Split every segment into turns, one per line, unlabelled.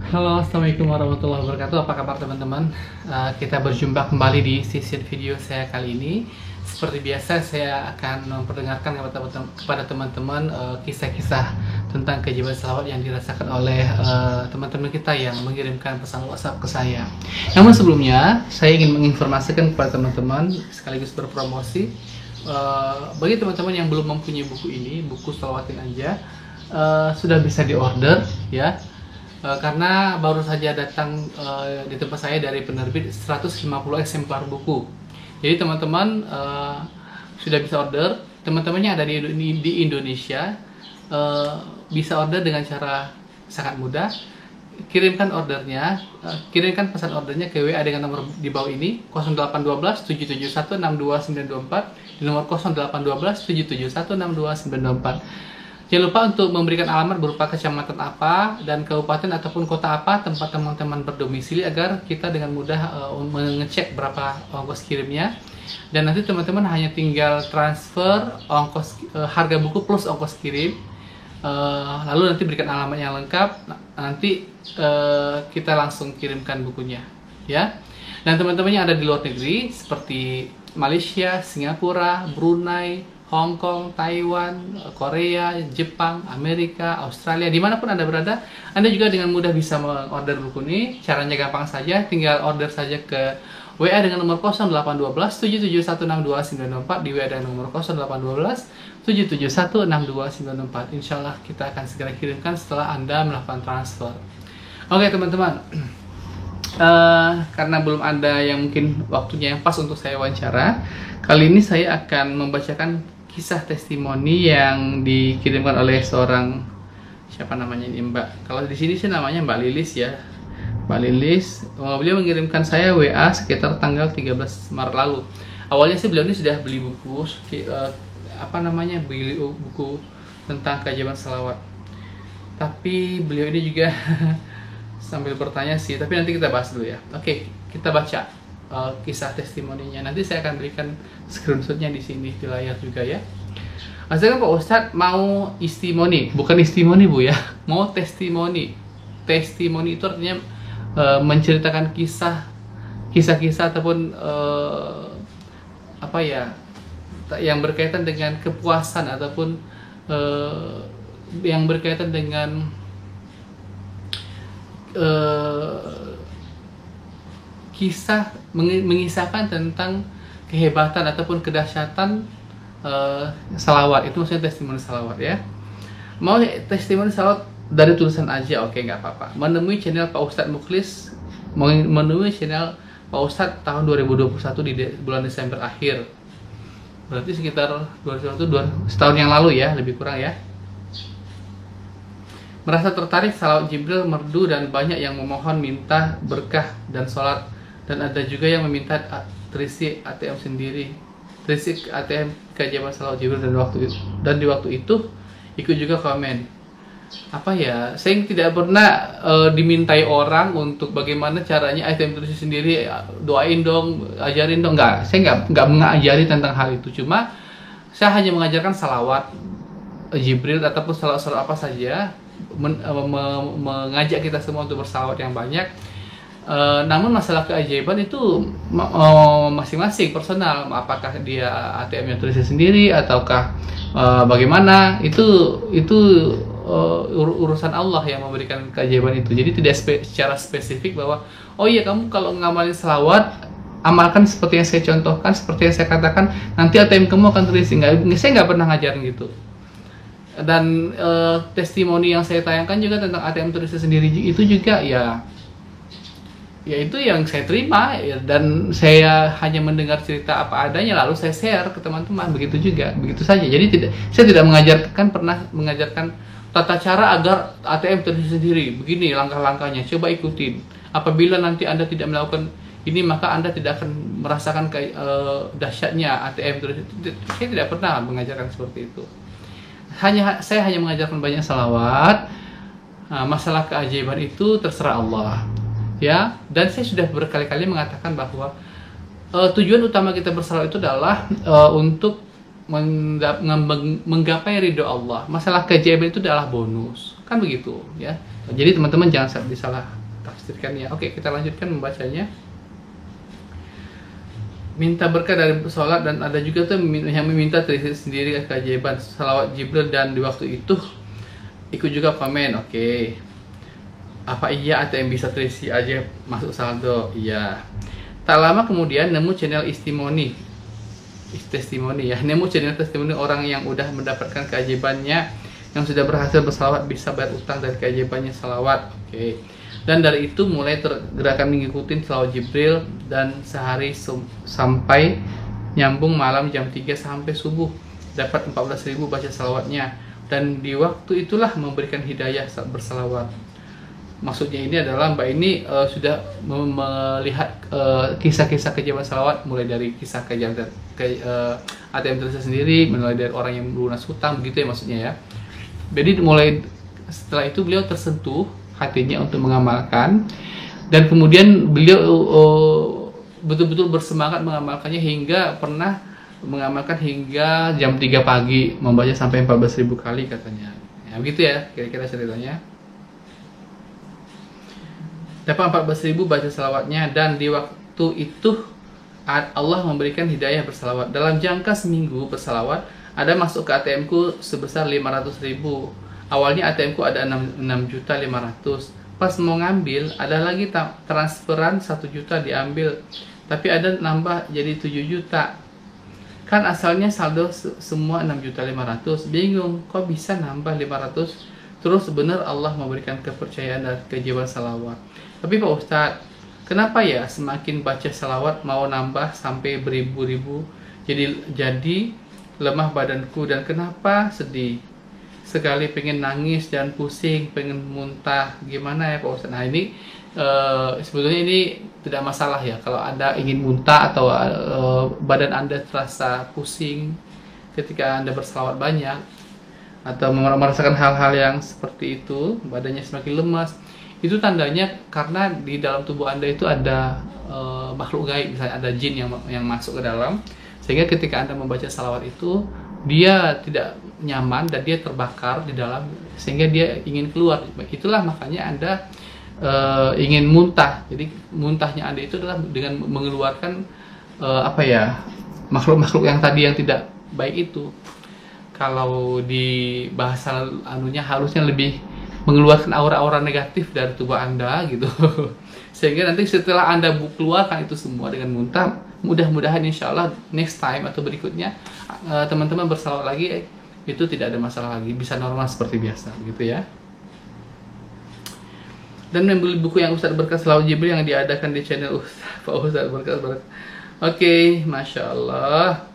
Halo, assalamualaikum warahmatullahi wabarakatuh. Apa kabar teman-teman? Kita berjumpa kembali di sesi video saya kali ini. Seperti biasa, saya akan memperdengarkan kepada teman-teman kisah-kisah tentang keajaiban selawat yang dirasakan oleh teman-teman kita yang mengirimkan pesan WhatsApp ke saya. Namun sebelumnya, saya ingin menginformasikan kepada teman-teman sekaligus berpromosi bagi teman-teman yang belum mempunyai buku ini, buku Salawatin Anja, sudah bisa diorder ya. Karena baru saja datang di tempat saya dari penerbit 150 eksemplar buku. Jadi teman-teman sudah bisa order. Teman-teman yang ada di Indonesia bisa order dengan cara sangat mudah. Kirimkan ordernya, kirimkan pesan ordernya ke WA dengan nomor di bawah ini 0812 771 62924 di nomor 0812 771 62924. Jangan lupa untuk memberikan alamat berupa kecamatan apa dan kabupaten ataupun kota apa tempat teman-teman berdomisili agar kita dengan mudah mengecek berapa ongkos kirimnya. Dan nanti teman-teman hanya tinggal transfer ongkos harga buku plus ongkos kirim. Lalu nanti berikan alamat yang lengkap. Nanti kita langsung kirimkan bukunya, ya. Dan teman-teman yang ada di luar negeri seperti Malaysia, Singapura, Brunei, Hong Kong, Taiwan, Korea, Jepang, Amerika, Australia, dimanapun Anda berada, Anda juga dengan mudah bisa mengorder buku ini. Caranya gampang saja, tinggal order saja ke WA dengan nomor 0812 7716294 di WA dengan nomor 0812 7716294. Insya Allah kita akan segera kirimkan setelah Anda melakukan transfer. Oke teman-teman, karena belum ada yang mungkin waktunya yang pas untuk saya wawancara, kali ini saya akan membacakan kisah testimoni yang dikirimkan oleh seorang, siapa namanya ini, Mbak. Kalau di sini sih namanya Mbak Lilis ya. Mbak Lilis, beliau mengirimkan saya WA sekitar tanggal 13 Maret lalu. Awalnya sih beliau ini sudah beli buku beli buku tentang keajaiban selawat. Tapi beliau ini juga sambil bertanya sih, tapi nanti kita bahas dulu ya. Oke, kita baca kisah testimoninya. Nanti saya akan berikan screenshotnya di sini di layar juga ya. Maksudnya Pak Ustadz mau istimoni, bukan istimoni Bu ya, mau testimoni. Testimoni itu artinya menceritakan kisah-kisah ataupun yang berkaitan dengan kepuasan ataupun yang berkaitan dengan kisah mengisahkan tentang kehebatan ataupun kedahsyatan salawat. Itu maksudnya testimoni salawat ya. Mau testimoni salawat dari tulisan aja, oke, nggak apa-apa. Menemui channel Pak Ustadz Mukhlis, menemui channel Pak Ustadz tahun 2021 di bulan Desember akhir. Berarti sekitar 2021, setahun yang lalu ya, lebih kurang ya. Merasa tertarik salawat Jibril merdu dan banyak yang memohon minta berkah dan sholat. Dan ada juga yang meminta terisi ATM sendiri, terisi ATM keajaiban salawat Jibril, dan di waktu itu ikut juga komen. Saya tidak pernah dimintai orang untuk bagaimana caranya ATM terisi sendiri, doain dong, ajarin dong, saya nggak mengajari tentang hal itu. Cuma saya hanya mengajarkan salawat Jibril ataupun salawat apa saja, mengajak kita semua untuk bersalawat yang banyak. Namun masalah keajaiban itu masing-masing personal, apakah dia ATM yang tulisnya sendiri ataukah bagaimana, itu urusan Allah yang memberikan keajaiban itu. Jadi tidak secara spesifik bahwa oh iya kamu kalau ngamalin selawat amalkan seperti yang saya contohkan, seperti yang saya katakan, nanti ATM kamu akan terisi. Saya nggak pernah ngajarin gitu. Dan testimoni yang saya tayangkan juga tentang ATM tulisnya sendiri itu juga ya itu yang saya terima ya, dan saya hanya mendengar cerita apa adanya lalu saya share ke teman-teman, begitu saja. Jadi saya tidak pernah mengajarkan tata cara agar ATM terisi sendiri, begini langkah-langkahnya, coba ikutin. Apabila nanti Anda tidak melakukan ini maka Anda tidak akan merasakan dahsyatnya ATM terisi. Saya tidak pernah mengajarkan seperti itu. Saya hanya mengajarkan banyak salawat. Masalah keajaiban itu terserah Allah ya. Dan saya sudah berkali-kali mengatakan bahwa tujuan utama kita bersalawat itu adalah untuk menggapai ridho Allah. Masalah keajaiban itu adalah bonus. kan begitu ya. Jadi teman-teman jangan disalah tafsirkan ya. Oke, kita lanjutkan membacanya. Minta berkah dari sholat, dan ada juga tuh yang meminta terisi sendiri keajaiban salawat Jibril, dan di waktu itu ikut juga komen. Oke. Apa iya ATM bisa terisi aja masuk saldo? Iya. Tak lama kemudian nemu channel testimoni ya, nemu channel testimoni orang yang udah mendapatkan keajaibannya, yang sudah berhasil bersalawat bisa bayar utang dari keajaibannya salawat. Oke. Dan dari itu mulai tergerakan mengikuti salawat Jibril, dan sehari sampai nyambung malam jam 3 sampai subuh dapat 14.000 baca salawatnya, dan di waktu itulah memberikan hidayah saat bersalawat. Maksudnya ini adalah Mbak ini sudah melihat kisah-kisah keajaiban salawat, mulai dari kisah keajaiban ATM Teresa sendiri, mulai dari orang yang lunas hutang, begitu ya maksudnya ya. Jadi mulai setelah itu beliau tersentuh hatinya untuk mengamalkan, dan kemudian beliau betul-betul bersemangat mengamalkannya, hingga pernah mengamalkan hingga jam 3 pagi, membaca sampai 14.000 kali katanya. Ya begitu ya kira-kira ceritanya. Dapat 14.000 baca salawatnya, dan di waktu itu Allah memberikan hidayah bersalawat. Dalam jangka seminggu bersalawat, ada masuk ke ATM-ku sebesar 500.000. Awalnya ATM-ku ada 6.500.000. Pas mau ngambil, ada lagi transferan 1 juta diambil, tapi ada nambah jadi 7 juta. Kan asalnya saldo semua 6.500.000. Bingung, kok bisa nambah 500? Terus benar Allah memberikan kepercayaan dan kejiwaan salawat. Tapi Pak Ustadz, kenapa ya semakin baca salawat mau nambah sampai beribu-ribu? Jadi lemah badanku, dan kenapa sedih sekali, pengen nangis dan pusing, pengen muntah. Gimana ya Pak Ustadz? Nah ini sebetulnya ini tidak masalah ya kalau Anda ingin muntah atau badan Anda terasa pusing ketika Anda bersalawat banyak, atau merasakan hal-hal yang seperti itu, badannya semakin lemas. Itu tandanya karena di dalam tubuh Anda itu ada makhluk gaib, misalnya ada jin yang masuk ke dalam, sehingga ketika Anda membaca salawat itu dia tidak nyaman dan dia terbakar di dalam, sehingga dia ingin keluar. Itulah makanya Anda ingin muntah. Jadi muntahnya Anda itu adalah dengan mengeluarkan makhluk-makhluk yang tadi yang tidak baik itu. Kalau di bahasa anunya harusnya lebih mengeluarkan aura-aura negatif dari tubuh Anda gitu. Sehingga nanti setelah Anda keluarkan itu semua dengan muntah, mudah-mudahan insya Allah next time atau berikutnya teman-teman bersalawat lagi itu tidak ada masalah lagi, bisa normal seperti biasa gitu ya. Dan membeli buku yang Ustadz Berkah Salawat Jibril yang diadakan di channel Pak Ustadz Berkah. Oke, Masya Allah.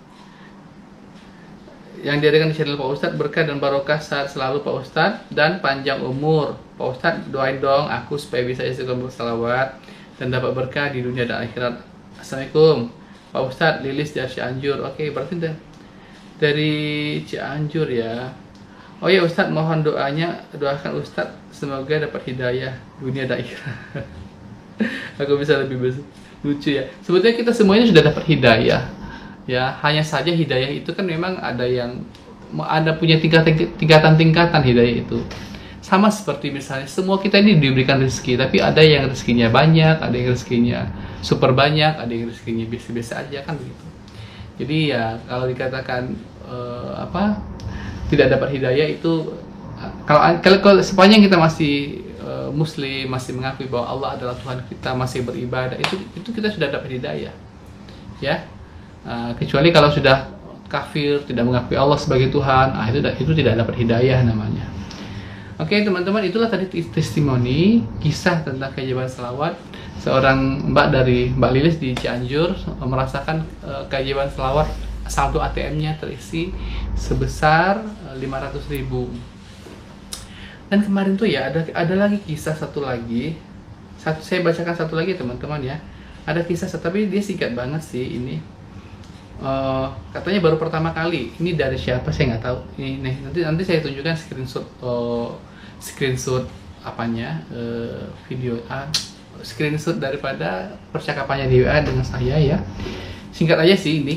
Yang diadakan di channel Pak Ustadz, berkah dan barokah saat selalu Pak Ustadz, dan panjang umur. Pak Ustadz doain dong aku supaya bisa istiqomah bersalawat dan dapat berkah di dunia dan akhirat. Assalamualaikum Pak Ustadz, Lilis dari Cianjur. Oke, berarti dari Cianjur ya. Oh ya Ustadz, mohon doakan Ustadz semoga dapat hidayah dunia dan akhirat. Aku bisa lebih lucu ya. Sebetulnya kita semuanya sudah dapat hidayah. Ya, hanya saja hidayah itu kan memang ada punya tingkatan-tingkatan hidayah itu. Sama seperti misalnya semua kita ini diberikan rezeki, tapi ada yang rezekinya banyak, ada yang rezekinya super banyak, ada yang rezekinya biasa-biasa aja kan begitu. Jadi ya kalau dikatakan tidak dapat hidayah itu kalau sepanjang kita masih muslim, masih mengakui bahwa Allah adalah Tuhan kita, masih beribadah, itu kita sudah dapat hidayah. Ya. Kecuali kalau sudah kafir, tidak mengakui Allah sebagai Tuhan, itu tidak dapat hidayah namanya. Oke teman-teman, itulah tadi testimoni kisah tentang keajaiban salawat seorang Mbak Lilis di Cianjur, merasakan keajaiban salawat, saldo ATM-nya terisi sebesar 500.000. Dan kemarin tuh ya ada lagi kisah saya bacakan satu lagi teman-teman ya. Ada kisah, tapi dia singkat banget sih ini. Katanya baru pertama kali. Ini dari siapa saya nggak tahu. Ini nanti saya tunjukkan screenshot apanya, screenshot daripada percakapannya di WA dengan saya ya. Singkat aja sih ini.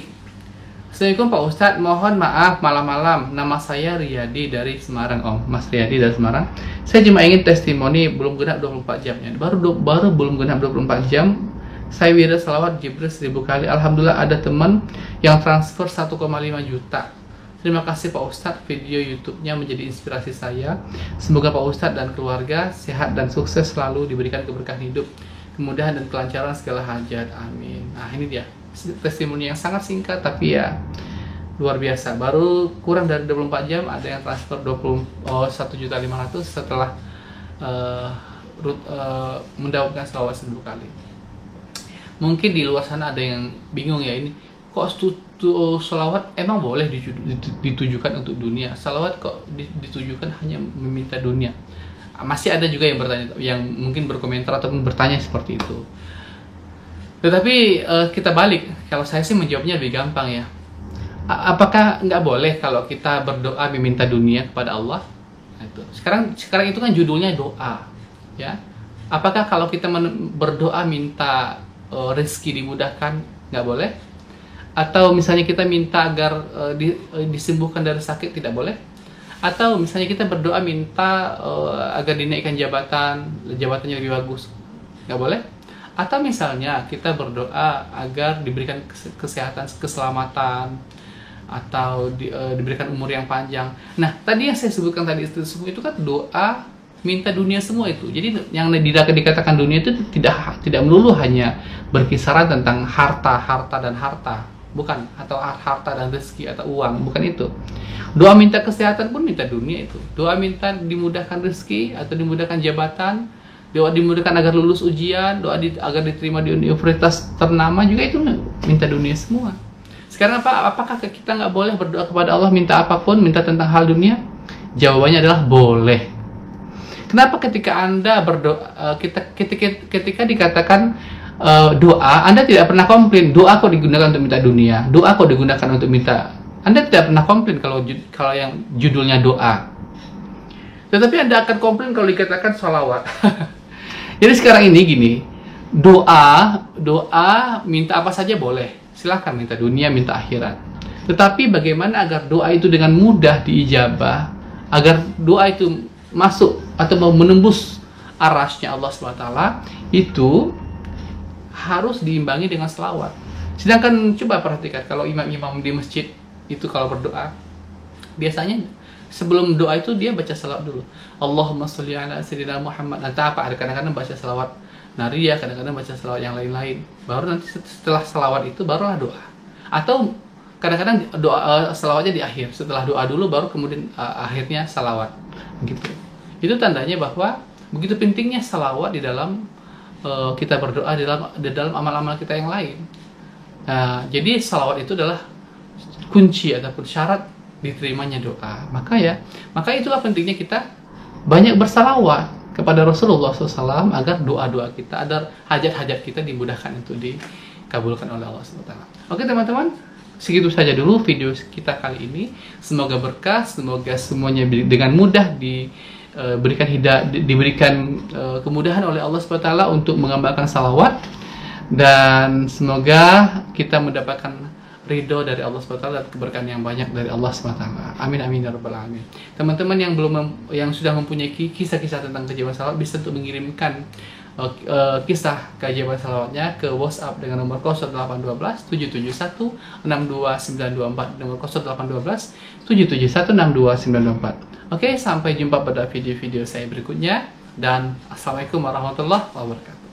Assalamualaikum Pak Ustadz, mohon maaf malam-malam. Nama saya Riyadi dari Semarang, Om. Mas Riyadi dari Semarang. Saya cuma ingin testimoni, belum genap 24 jamnya. Baru belum genap 24 jam. Saya wirid salawat Jibril 1000 kali. Alhamdulillah ada teman yang transfer 1,5 juta. Terima kasih Pak Ustadz, video YouTube-nya menjadi inspirasi saya. Semoga Pak Ustadz dan keluarga sehat dan sukses selalu, diberikan keberkahan hidup, kemudahan dan kelancaran segala hajat. Amin. Nah, ini dia testimoni yang sangat singkat tapi ya luar biasa. Baru kurang dari 24 jam ada yang transfer 21.500.000 setelah mendapatkan selawat 1000 kali. Mungkin di luar sana ada yang bingung ya, ini kok selawat emang boleh ditujukan untuk dunia? Selawat kok ditujukan hanya meminta dunia? Masih ada juga yang bertanya, yang mungkin berkomentar ataupun bertanya seperti itu. Tetapi kita balik, kalau saya sih menjawabnya lebih gampang ya. Apakah nggak boleh kalau kita berdoa meminta dunia kepada Allah? Nah, itu. Sekarang itu kan judulnya doa, ya. Apakah kalau kita berdoa minta rezeki dimudahkan, nggak boleh? Atau misalnya kita minta agar disembuhkan dari sakit, tidak boleh? Atau misalnya kita berdoa minta agar dinaikkan jabatannya lebih bagus, nggak boleh? Atau misalnya kita berdoa agar diberikan kesehatan, keselamatan, atau diberikan umur yang panjang. Nah, tadi yang saya sebutkan tadi itu kan doa minta dunia semua itu. Jadi yang dikatakan dunia itu tidak melulu hanya berkisaran tentang harta dan harta, bukan, atau harta dan rezeki atau uang, bukan itu. Doa minta kesehatan pun minta dunia itu. Doa minta dimudahkan rezeki atau dimudahkan jabatan, doa dimudahkan agar lulus ujian, doa agar diterima di universitas ternama juga itu minta dunia semua. Sekarang apakah kita nggak boleh berdoa kepada Allah minta apapun, minta tentang hal dunia? Jawabannya adalah boleh. Kenapa ketika Anda berdoa, ketika dikatakan doa, Anda tidak pernah komplain, doa kok digunakan untuk minta dunia, doa kok digunakan untuk minta, Anda tidak pernah komplain kalau yang judulnya doa. Tetapi Anda akan komplain kalau dikatakan sholawat. Jadi sekarang ini gini, doa minta apa saja boleh, silahkan minta dunia, minta akhirat. Tetapi bagaimana agar doa itu dengan mudah diijabah, agar doa itu masuk atau menembus arasnya Allah SWT, itu harus diimbangi dengan selawat. Sedangkan coba perhatikan kalau imam-imam di masjid itu kalau berdoa, biasanya sebelum doa itu dia baca salawat dulu. Allahumma sholli ala sayyidina Muhammad. Nanti apa? Ada kadang-kadang baca salawat nariyah, kadang-kadang baca salawat yang lain-lain. Baru nanti setelah salawat itu barulah doa. Atau kadang-kadang doa salawatnya di akhir. Setelah doa dulu baru kemudian akhirnya salawat. Gitu. Itu tandanya bahwa begitu pentingnya salawat di dalam kita berdoa di dalam amal-amal kita yang lain. Jadi salawat itu adalah kunci ataupun syarat diterimanya doa. Maka itulah pentingnya kita banyak bersalawat kepada Rasulullah SAW agar doa-doa kita, agar hajat-hajat kita dimudahkan untuk dikabulkan oleh Allah SWT. Oke teman-teman, segitu saja dulu video kita kali ini. Semoga berkah, semoga semuanya dengan mudah diberikan kemudahan oleh Allah SWT untuk mengamalkan salawat, dan semoga kita mendapatkan ridho dari Allah SWT dan keberkahan yang banyak dari Allah SWT. Amin amin ya rabbal alamin. Teman-teman yang sudah mempunyai kisah-kisah tentang keajaiban salawat bisa untuk mengirimkan kisah keajaiban salawatnya ke WhatsApp dengan nomor 0812 771 62924, nomor 0812 771 62924. Oke, sampai jumpa pada video-video saya berikutnya, dan assalamualaikum warahmatullahi wabarakatuh.